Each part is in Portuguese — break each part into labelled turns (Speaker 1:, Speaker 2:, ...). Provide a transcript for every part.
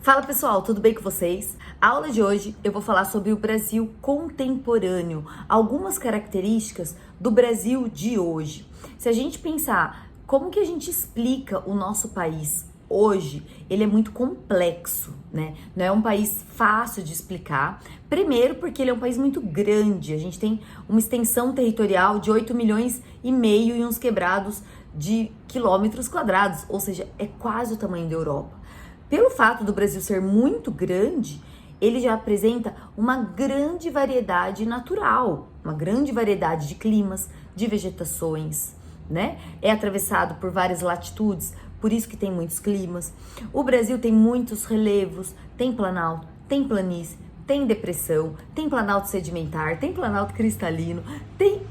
Speaker 1: Fala pessoal, tudo bem com vocês? A aula de hoje eu vou falar sobre o Brasil contemporâneo, algumas características do Brasil de hoje. Se a gente pensar como que a gente explica o nosso país hoje, ele é muito complexo, né? Não é um país fácil de explicar. Primeiro porque ele é um país muito grande, a gente tem uma extensão territorial de 8 milhões e meio e uns quebrados de quilômetros quadrados, ou seja, é quase o tamanho da Europa. Pelo fato do Brasil ser muito grande, ele já apresenta uma grande variedade natural, uma grande variedade de climas, de vegetações, né? É atravessado por várias latitudes, por isso que tem muitos climas. O Brasil tem muitos relevos, tem planalto, tem planície, tem depressão, tem planalto sedimentar, tem planalto cristalino, tem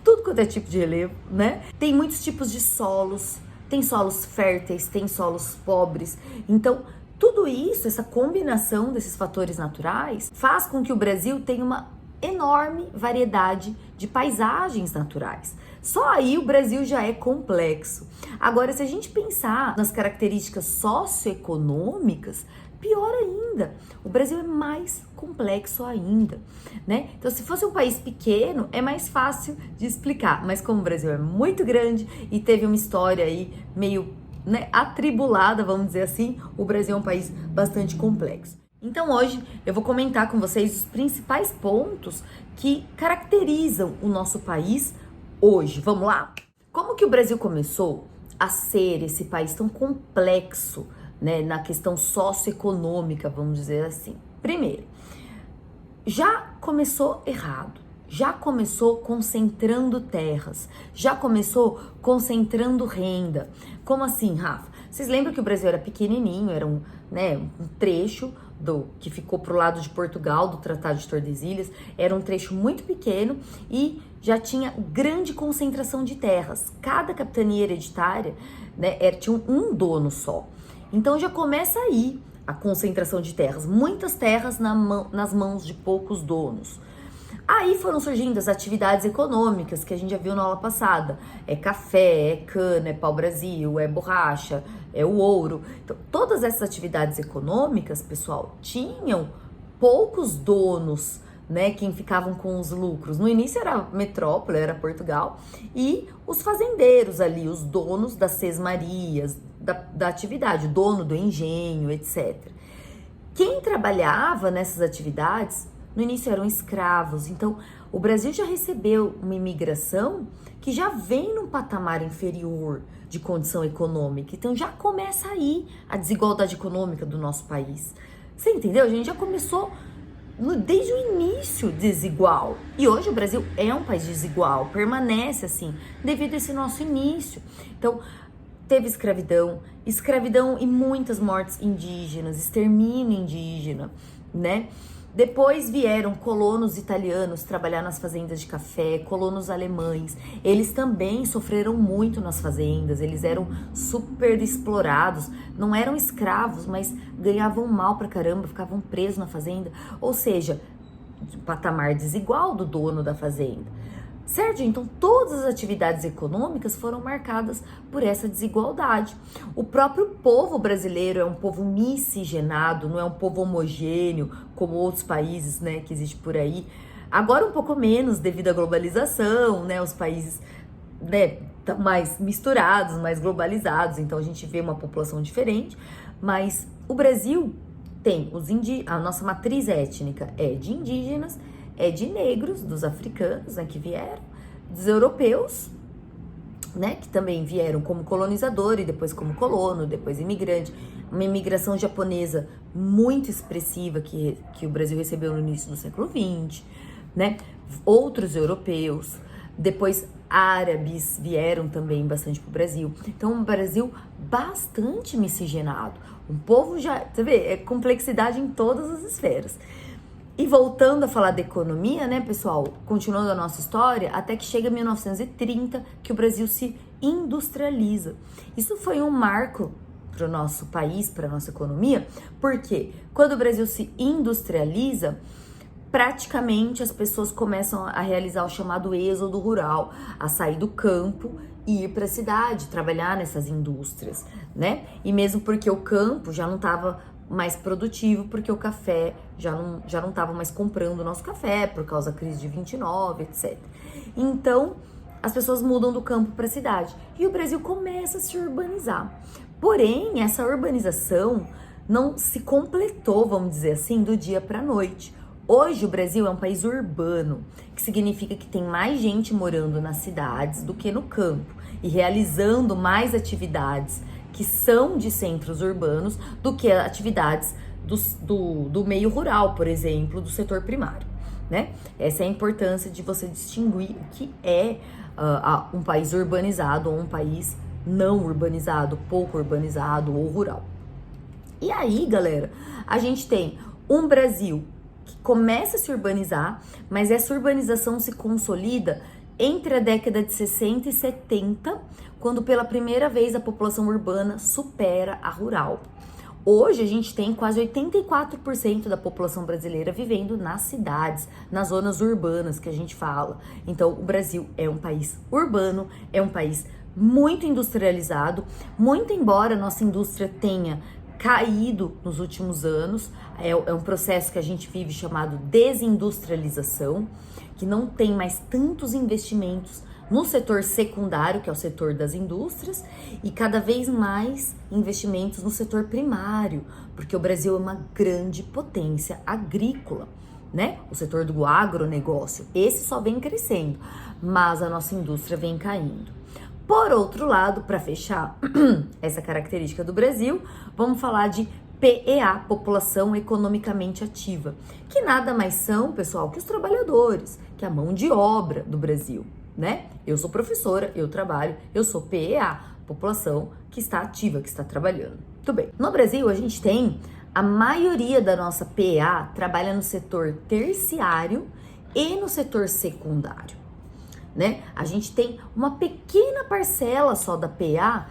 Speaker 1: tudo quanto é tipo de relevo, né? Tem muitos tipos de solos. Tem solos férteis, tem solos pobres. Então, tudo isso, essa combinação desses fatores naturais, faz com que o Brasil tenha uma enorme variedade de paisagens naturais. Só aí o Brasil já é complexo. Agora, se a gente pensar nas características socioeconômicas, pior ainda, o Brasil é mais complexo ainda, né? Então, se fosse um país pequeno, é mais fácil de explicar, mas como o Brasil é muito grande e teve uma história aí meio, né, atribulada, vamos dizer assim, o Brasil é um país bastante complexo. Então, hoje eu vou comentar com vocês os principais pontos que caracterizam o nosso país hoje. Vamos lá? Como que o Brasil começou a ser esse país tão complexo, né, na questão socioeconômica, vamos dizer assim? Primeiro, já começou errado, já começou concentrando terras, já começou concentrando renda. Como assim, Rafa? Vocês lembram que o Brasil era pequenininho, era um trecho que ficou pro lado de Portugal, do Tratado de Tordesilhas, era um trecho muito pequeno e já tinha grande concentração de terras. Cada capitania hereditária, né, tinha um dono só. Então já começa aí a concentração de terras, muitas terras nas mãos de poucos donos. Aí foram surgindo as atividades econômicas que a gente já viu na aula passada. É café, é cana, é pau-brasil, é borracha, é o ouro. Então, todas essas atividades econômicas, pessoal, tinham poucos donos, né, quem ficavam com os lucros. No início era a metrópole, era Portugal, e os fazendeiros ali, os donos das sesmarias, da atividade, o dono do engenho, etc. Quem trabalhava nessas atividades, no início eram escravos. Então, o Brasil já recebeu uma imigração que já vem num patamar inferior de condição econômica. Então, já começa aí a desigualdade econômica do nosso país. Você entendeu? A gente já começou desde o início desigual. E hoje o Brasil é um país desigual, permanece assim, devido a esse nosso início. Então, teve escravidão e muitas mortes indígenas, extermínio indígena, né? Depois vieram colonos italianos trabalhar nas fazendas de café, colonos alemães. Eles também sofreram muito nas fazendas, eles eram super explorados, não eram escravos, mas ganhavam mal pra caramba, ficavam presos na fazenda. Ou seja, patamar desigual do dono da fazenda. Certo? Então, todas as atividades econômicas foram marcadas por essa desigualdade. O próprio povo brasileiro é um povo miscigenado, não é um povo homogêneo, como outros países, né, que existe por aí. Agora um pouco menos devido à globalização, né, os países, né, estão mais misturados, mais globalizados, então a gente vê uma população diferente, mas o Brasil tem a nossa matriz étnica é de indígenas, é de negros, dos africanos, né, que vieram, dos europeus, né, que também vieram como colonizador e depois como colono, depois imigrante. Uma imigração japonesa muito expressiva que o Brasil recebeu no início do século XX, né, outros europeus, depois árabes vieram também bastante para o Brasil. Então, um Brasil bastante miscigenado. Um povo já, você vê, é complexidade em todas as esferas. E voltando a falar da economia, né, pessoal, continuando a nossa história, até que chega 1930, que o Brasil se industrializa. Isso foi um marco para o nosso país, para a nossa economia, porque quando o Brasil se industrializa, praticamente as pessoas começam a realizar o chamado êxodo rural, a sair do campo e ir para a cidade, trabalhar nessas indústrias, né? E mesmo porque o campo já não estava mais produtivo, porque o café já não estava mais comprando o nosso café por causa da crise de 29, etc. Então, as pessoas mudam do campo para a cidade e o Brasil começa a se urbanizar. Porém, essa urbanização não se completou, vamos dizer assim, do dia para a noite. Hoje o Brasil é um país urbano, que significa que tem mais gente morando nas cidades do que no campo e realizando mais atividades que são de centros urbanos do que atividades do meio rural, por exemplo, do setor primário, né? Essa é a importância de você distinguir o que é um país urbanizado ou um país não urbanizado, pouco urbanizado ou rural. E aí, galera, a gente tem um Brasil que começa a se urbanizar, mas essa urbanização se consolida entre a década de 60 e 70, quando pela primeira vez a população urbana supera a rural. Hoje a gente tem quase 84% da população brasileira vivendo nas cidades, nas zonas urbanas que a gente fala. Então o Brasil é um país urbano, é um país muito industrializado, muito embora a nossa indústria tenha caído nos últimos anos, é um processo que a gente vive chamado desindustrialização, que não tem mais tantos investimentos no setor secundário, que é o setor das indústrias, e cada vez mais investimentos no setor primário, porque o Brasil é uma grande potência agrícola, né? O setor do agronegócio, esse só vem crescendo, mas a nossa indústria vem caindo. Por outro lado, para fechar essa característica do Brasil, vamos falar de PEA, População Economicamente Ativa, que nada mais são, pessoal, que os trabalhadores, que é a mão de obra do Brasil, né? Eu sou professora, eu trabalho, eu sou PEA, população que está ativa, que está trabalhando. Tudo bem. No Brasil, a gente tem a maioria da nossa PEA trabalha no setor terciário e no setor secundário, né? A gente tem uma pequena parcela só da PA,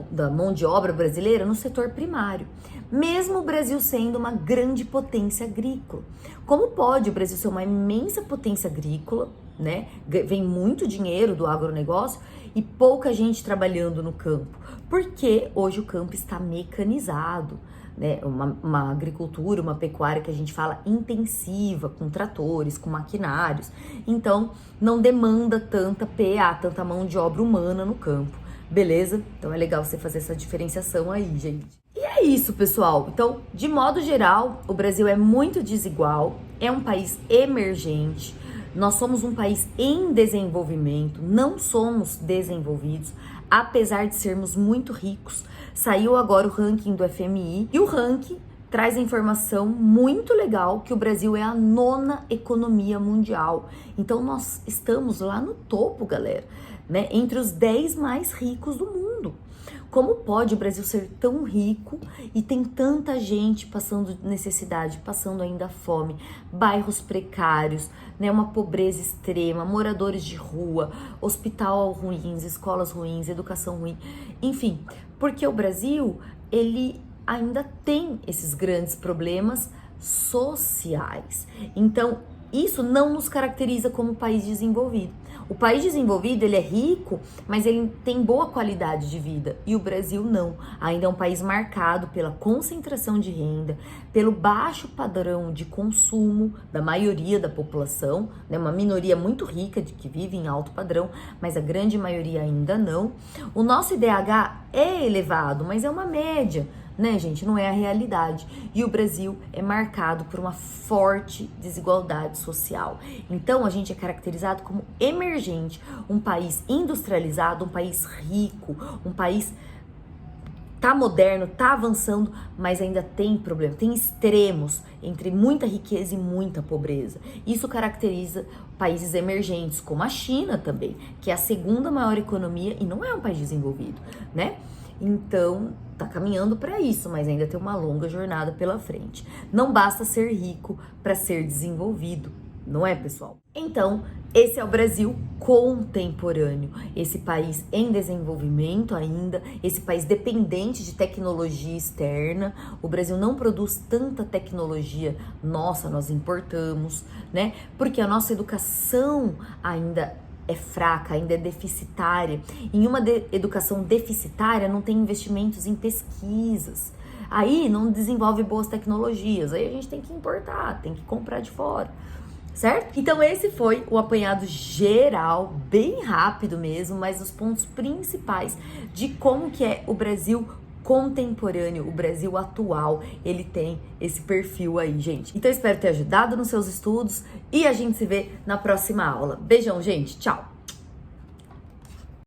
Speaker 1: da mão de obra brasileira, no setor primário, mesmo o Brasil sendo uma grande potência agrícola. Como pode o Brasil ser uma imensa potência agrícola, né? Vem muito dinheiro do agronegócio e pouca gente trabalhando no campo, porque hoje o campo está mecanizado, né? Uma agricultura, uma pecuária que a gente fala intensiva, com tratores, com maquinários, então não demanda tanta PA, tanta mão de obra humana no campo, beleza? Então é legal você fazer essa diferenciação aí, gente. E é isso, pessoal. Então, de modo geral, o Brasil é muito desigual, é um país emergente, nós somos um país em desenvolvimento, não somos desenvolvidos, apesar de sermos muito ricos. Saiu agora o ranking do FMI e o ranking traz a informação muito legal que o Brasil é a 9ª economia mundial. Então nós estamos lá no topo, galera, né? Entre os 10 mais ricos do mundo. Como pode o Brasil ser tão rico e tem tanta gente passando necessidade, passando ainda fome, bairros precários, né, uma pobreza extrema, moradores de rua, hospital ruins, escolas ruins, educação ruim, enfim, porque o Brasil, ele ainda tem esses grandes problemas sociais. Então, isso não nos caracteriza como país desenvolvido. O país desenvolvido, ele é rico, mas ele tem boa qualidade de vida. E o Brasil não. Ainda é um país marcado pela concentração de renda, pelo baixo padrão de consumo da maioria da população, né? Uma minoria muito rica que vive em alto padrão, mas a grande maioria ainda não. O nosso IDH é elevado, mas é uma média, né, gente? Não é a realidade. E o Brasil é marcado por uma forte desigualdade social. Então, a gente é caracterizado como emergente, um país industrializado, um país rico, um país tá moderno, tá avançando, mas ainda tem problema, tem extremos entre muita riqueza e muita pobreza. Isso caracteriza países emergentes, como a China também, que é a 2ª maior economia e não é um país desenvolvido, né? Então, tá caminhando para isso, mas ainda tem uma longa jornada pela frente. Não basta ser rico para ser desenvolvido, não é, pessoal? Então, esse é o Brasil contemporâneo, esse país em desenvolvimento ainda, esse país dependente de tecnologia externa. O Brasil não produz tanta tecnologia nossa, nós importamos, né? Porque a nossa educação ainda é fraca, ainda é deficitária. Em uma educação deficitária não tem investimentos em pesquisas. Aí não desenvolve boas tecnologias, aí a gente tem que importar, tem que comprar de fora. Certo? Então esse foi o apanhado geral, bem rápido mesmo, mas os pontos principais de como que é o Brasil contemporâneo, o Brasil atual, ele tem esse perfil aí, gente. Então espero ter ajudado nos seus estudos e a gente se vê na próxima aula. Beijão, gente. Tchau!